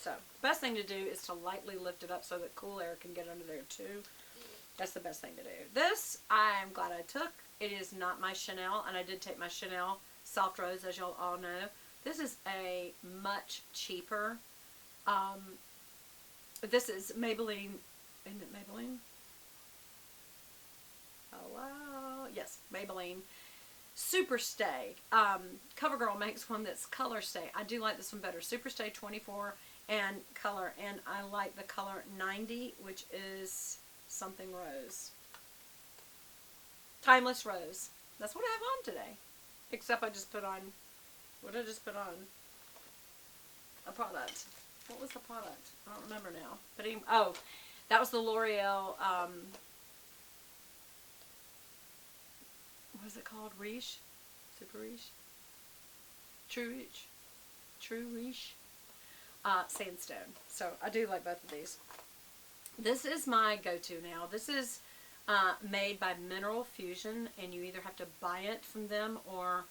So, the best thing to do is to lightly lift it up so that cool air can get under there too. That's the best thing to do. This, I'm glad I took. It is not my Chanel, and I did take my Chanel Soft Rose, as y'all all know. This is a much cheaper, this is Maybelline, isn't it Maybelline? Oh, wow. Yes, Maybelline Super Stay. CoverGirl makes one that's Color Stay. I do like this one better. Super Stay 24 and Color. And I like the color 90, which is something rose. Timeless Rose. That's what I have on today. Except I just put on, what did I just put on? A product. What was the product? I don't remember now. But anyway, oh, that was the L'Oreal, what is it called? Riche? Super Riche? True Riche? True Riche? Sandstone. So I do like both of these. This is my go-to now. This is made by Mineral Fusion, and you either have to buy it from them or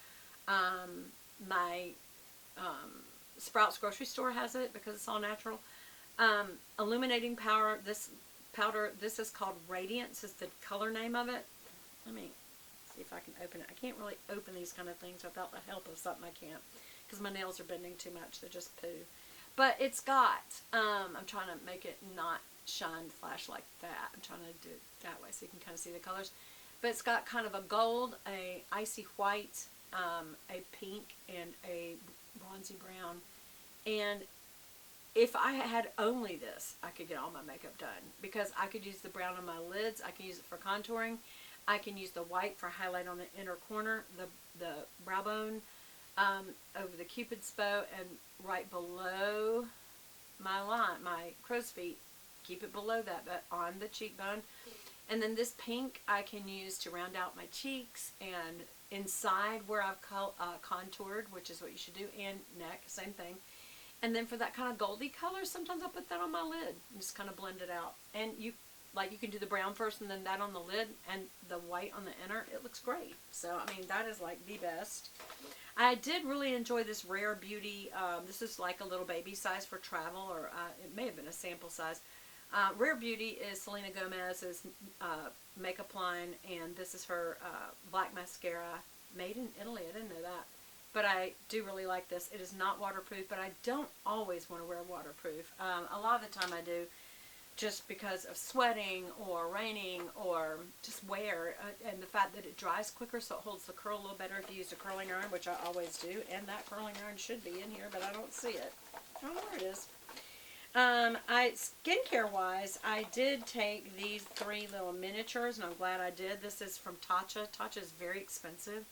my Sprouts grocery store has it because it's all natural. Illuminating Power. This powder, this is called Radiance, is the color name of it. Let me see if I can open it. I can't really open these kind of things without the help of something. I can't because my nails are bending too much. They're just poo. But it's got, I'm trying to make it not shine flash like that. I'm trying to do it that way so you can kind of see the colors. But it's got kind of a gold, a icy white, a pink, and a bronzy brown. And if I had only this, I could get all my makeup done. Because I could use the brown on my lids. I can use it for contouring. I can use the white for highlight on the inner corner, the brow bone, over the cupid's bow, and right below my line, my crow's feet. Keep it below that, but on the cheekbone. And then this pink I can use to round out my cheeks and inside where I've contoured, which is what you should do, and neck, same thing. And then for that kind of goldy color, sometimes I put that on my lid and just kind of blend it out. And you can do the brown first and then that on the lid and the white on the inner. It looks great. So, I mean, that is like the best. I did really enjoy this Rare Beauty. This is like a little baby size for travel, or it may have been a sample size. Rare Beauty is Selena Gomez's makeup line, and this is her black mascara made in Italy. I didn't know that. But I do really like this. It is not waterproof, but I don't always want to wear waterproof. A lot of the time I do, just because of sweating or raining or just wear, and the fact that it dries quicker so it holds the curl a little better if you use a curling iron, which I always do. And that curling iron should be in here, but I don't see it. I don't know where it is. Skincare wise, I did take these 3 little miniatures, and I'm glad I did. This is from Tote. Tote is very expensive.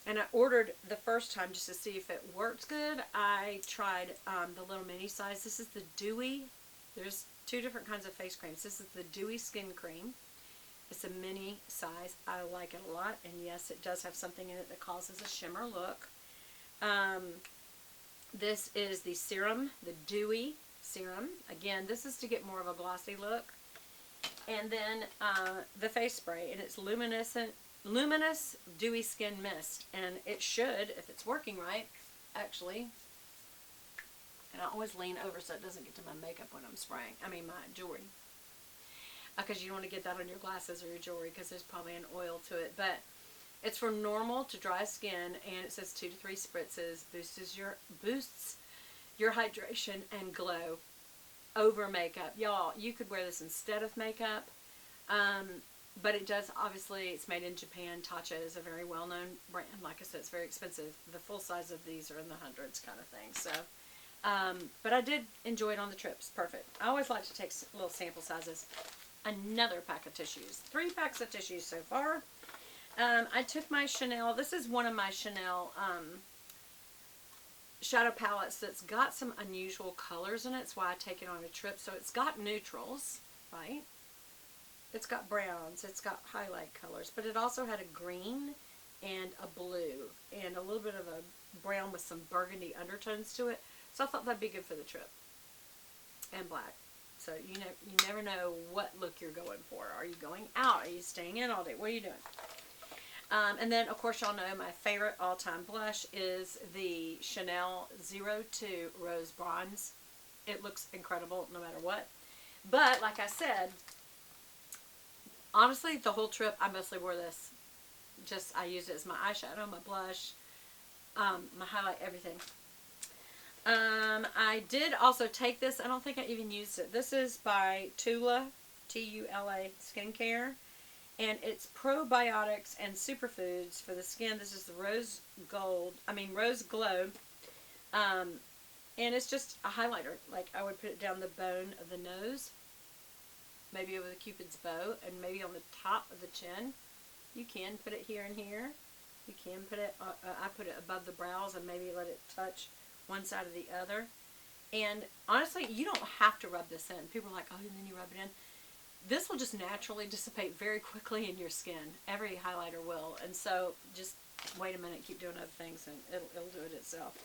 And I ordered the first time just to see if it worked good. I tried the little mini size. This is the Dewy. There's 2 different kinds of face creams. This is the Dewy Skin Cream. It's a mini size. I like it a lot. And yes, it does have something in it that causes a shimmer look. This is the serum, the Dewy Serum. Again, this is to get more of a glossy look. And then the face spray. And it's Luminous Dewy Skin Mist, and it should, if it's working right, actually, and I always lean over so it doesn't get to my makeup when I'm spraying, my jewelry, because you don't want to get that on your glasses or your jewelry, because there's probably an oil to it, but it's for normal to dry skin, and it says 2 to 3 spritzes, boosts your hydration and glow over makeup. Y'all, you could wear this instead of makeup, but it does, obviously, it's made in Japan. Tote is a very well-known brand. Like I said, it's very expensive. The full size of these are in the hundreds kind of thing. So, but I did enjoy it on the trips. Perfect. I always like to take little sample sizes. Another pack of tissues. 3 packs of tissues so far. I took my Chanel. This is one of my Chanel shadow palettes that's got some unusual colors in it. That's why I take it on a trip. So it's got neutrals, right? It's got browns, it's got highlight colors, but it also had a green and a blue and a little bit of a brown with some burgundy undertones to it. So I thought that'd be good for the trip. And black. So you never know what look you're going for. Are you going out? Are you staying in all day? What are you doing? And then, of course, y'all know my favorite all-time blush is the Chanel 02 Rose Bronze. it looks incredible no matter what. But like I said, honestly, the whole trip I mostly wore this. Just I used it as my eyeshadow, my blush, my highlight, everything. I did also take this. I don't think I even used it. This is by Tula, Tula Skincare. And it's probiotics and superfoods for the skin. This is the Rose Glow. And it's just a highlighter. Like, I would put it down the bone of the nose. Maybe over the Cupid's bow. And maybe on the top of the chin. You can put it here and here. You can put it, I put it above the brows and maybe let it touch one side or the other. And honestly, you don't have to rub this in. People are like, oh, and then you rub it in. This will just naturally dissipate very quickly in your skin. Every highlighter will. And so just wait a minute, keep doing other things, and it'll do it itself.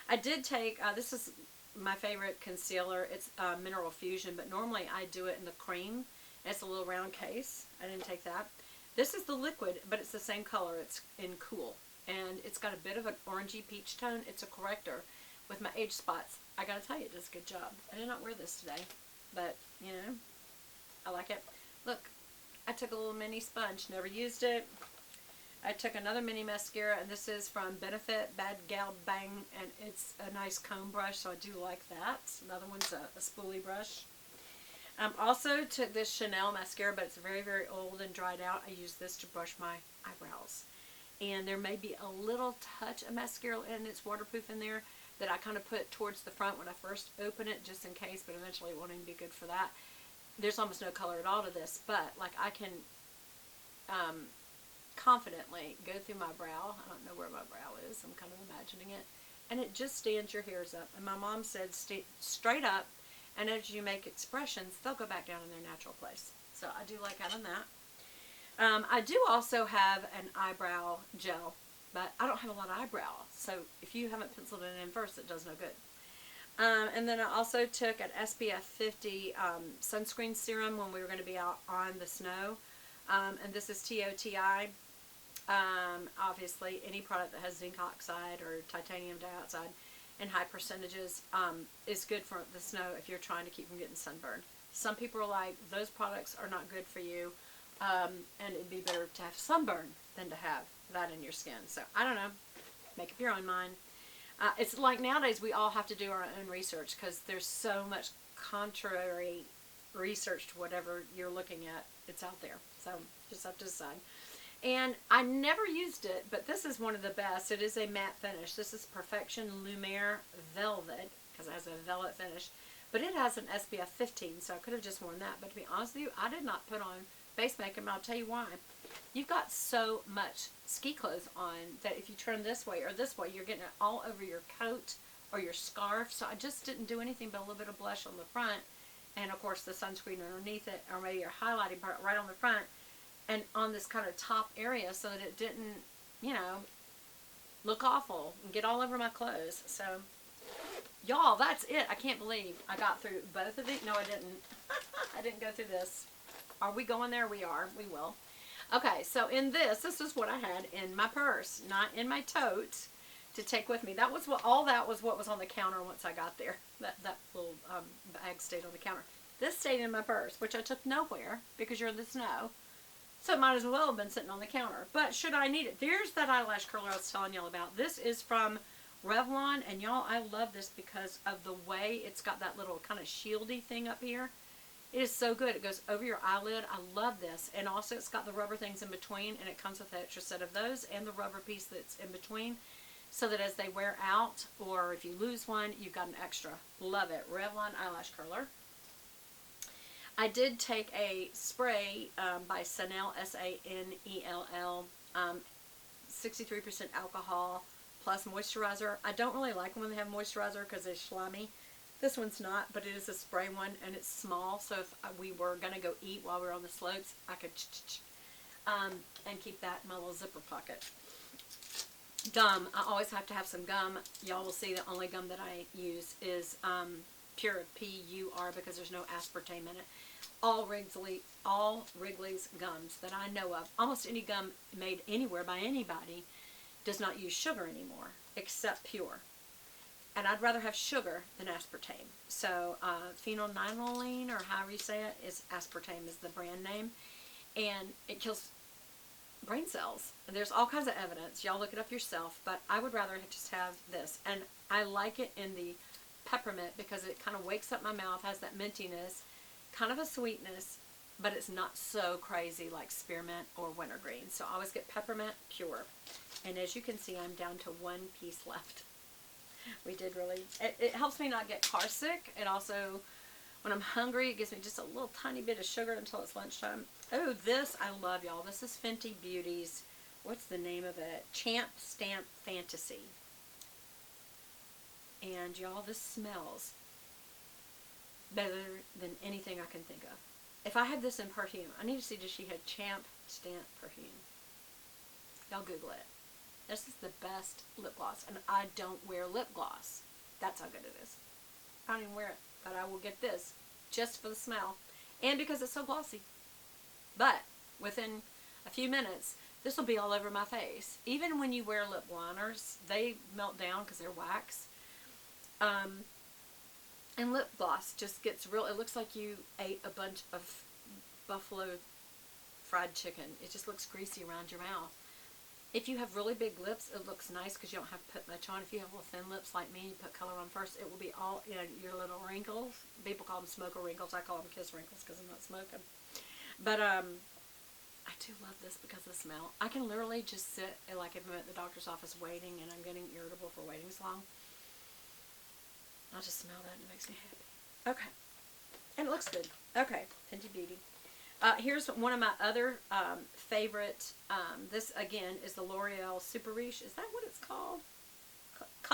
I did take, this is my favorite concealer. It's Mineral Fusion, but normally I do it in the cream. It's a little round case. I didn't take that. This is the liquid, but it's the same color. It's in Cool. And it's got a bit of an orangey peach tone. It's a corrector with my age spots. I gotta tell you, it does a good job. I did not wear this today, but, you know, I like it. Look, I took a little mini sponge, never used it. I took another mini mascara, and this is from Benefit Bad Gal Bang, and it's a nice comb brush, so I do like that. Another one's a spoolie brush. Also took this Chanel mascara, but it's very, very old and dried out. I use this to brush my eyebrows. And there may be a little touch of mascara, and it's waterproof in there, that I kind of put towards the front when I first open it, just in case, but eventually it won't even be good for that. There's almost no color at all to this, but like I can confidently go through my brow. I don't know where my brow is. I'm kind of imagining it. And it just stands your hairs up. And my mom said straight up, and as you make expressions, they'll go back down in their natural place. So I do like having that. I do also have an eyebrow gel, but I don't have a lot of eyebrow. So if you haven't penciled it in first, it does no good. And then I also took an SPF 50 sunscreen serum when we were going to be out on the snow. And this is TOTI. Obviously, any product that has zinc oxide or titanium dioxide in high percentages is good for the snow if you're trying to keep from getting sunburned. Some people are like, those products are not good for you, and it'd be better to have sunburn than to have that in your skin. So, I don't know. Make up your own mind. It's like nowadays we all have to do our own research because there's so much contrary research to whatever you're looking at. It's out there. So, just have to decide. And I never used it, but this is one of the best. It is a matte finish. This is Perfection Lumiere Velvet, because it has a velvet finish. But it has an SPF 15, so I could have just worn that. But to be honest with you, I did not put on base makeup, and I'll tell you why. You've got so much ski clothes on that if you turn this way or this way, you're getting it all over your coat or your scarf. So I just didn't do anything but a little bit of blush on the front, and of course the sunscreen underneath it, or maybe your highlighting part right on the front, and on this kind of top area so that it didn't, you know, look awful and get all over my clothes. So, y'all, that's it. I can't believe I got through both of these. No, I didn't. I didn't go through this. Are we going there? We are. We will. Okay, so in this is what I had in my purse, not in my tote, to take with me. That was what, all that was what was on the counter once I got there. That little bag stayed on the counter. This stayed in my purse, which I took nowhere because you're in the snow. So it might as well have been sitting on the counter. But should I need it? There's that eyelash curler I was telling y'all about. This is from Revlon, and y'all, I love this because of the way it's got that little kind of shieldy thing up here. It is so good. It goes over your eyelid. I love this. And also it's got the rubber things in between, and it comes with an extra set of those and the rubber piece that's in between, so that as they wear out, or if you lose one, you've got an extra. Love it. Revlon eyelash curler. I did take a spray by Sanel, S-A-N-E-L-L, 63% alcohol plus moisturizer. I don't really like them when they have moisturizer because they're slimy. This one's not, but it is a spray one, and it's small, so if we were going to go eat while we were on the slopes, I could and keep that in my little zipper pocket. Gum. I always have to have some gum. Y'all will see the only gum that I use is pure, P-U-R, because there's no aspartame in it. All Wrigley's gums that I know of, almost any gum made anywhere by anybody, does not use sugar anymore, except Pure. And I'd rather have sugar than aspartame. So phenylnanoline, or however you say it, is aspartame is the brand name. And it kills brain cells. And there's all kinds of evidence. Y'all look it up yourself. But I would rather just have this. And I like it in the peppermint because it kind of wakes up my mouth, has that mintiness, kind of a sweetness, but it's not so crazy like spearmint or wintergreen. So I always get peppermint pure. And as you can see, I'm down to one piece left. We did really, it helps me not get car sick. It also, when I'm hungry, it gives me just a little tiny bit of sugar until it's lunchtime. Oh, this I love, y'all. This is Fenty Beauty's, what's the name of it? Champ Stamp Fantasy. And y'all, this smells better than anything I can think of. If I had this in perfume, I need to see if she had Champ Stamp perfume. Y'all Google it. This is the best lip gloss, and I don't wear lip gloss. That's how good it is. I don't even wear it, but I will get this just for the smell and because it's so glossy. But within a few minutes, this will be all over my face. Even when you wear lip liners, they melt down because they're wax. And lip gloss just gets real, it looks like you ate a bunch of buffalo fried chicken. It just looks greasy around your mouth. If you have really big lips, it looks nice because you don't have to put much on. If you have little thin lips like me, you put color on first, it will be all, you know, your little wrinkles. People call them smoker wrinkles. I call them kiss wrinkles because I'm not smoking. But I do love this because of the smell. I can literally just sit, like if I'm at the doctor's office waiting and I'm getting irritable for waiting so long, I'll just smell that and it makes me happy. Okay. And it looks good. Okay. Fenty Beauty. Here's one of my other favorite. This, again, is the L'Oreal Super Riche. Is that what it's called?